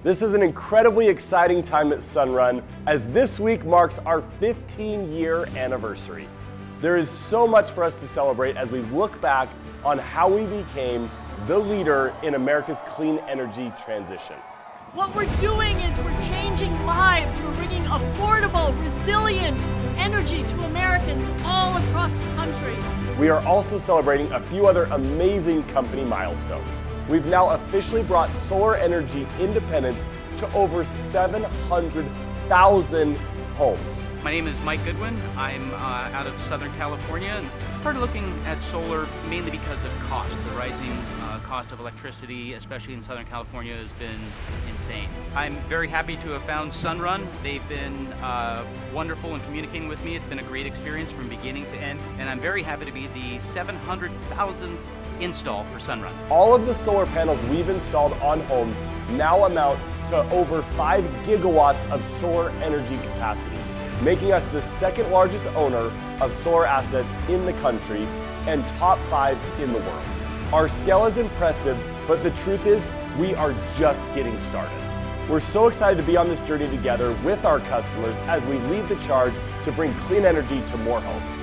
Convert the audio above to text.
This is an incredibly exciting time at Sunrun, as this week marks our 15-year anniversary. There is so much for us to celebrate as we look back on how we became the leader in America's clean energy transition. What we're doing is we're changing lives. We're bringing affordable, resilient energy to Americans all across the country. We are also celebrating a few other amazing company milestones. We've now officially brought solar energy independence to over 700,000 homes. My name is Mike Goodwin. I'm out of Southern California and started looking at solar mainly because of cost. The rising cost of electricity, especially in Southern California, has been insane. I'm very happy to have found Sunrun. They've been wonderful in communicating with me. It's been a great experience from beginning to end, and I'm very happy to be the 700,000th install for Sunrun. All of the solar panels we've installed on homes now amount to over 5 gigawatts of solar energy capacity, making us the second largest owner of solar assets in the country and top 5 in the world. Our scale is impressive, but the truth is we are just getting started. We're so excited to be on this journey together with our customers as we lead the charge to bring clean energy to more homes.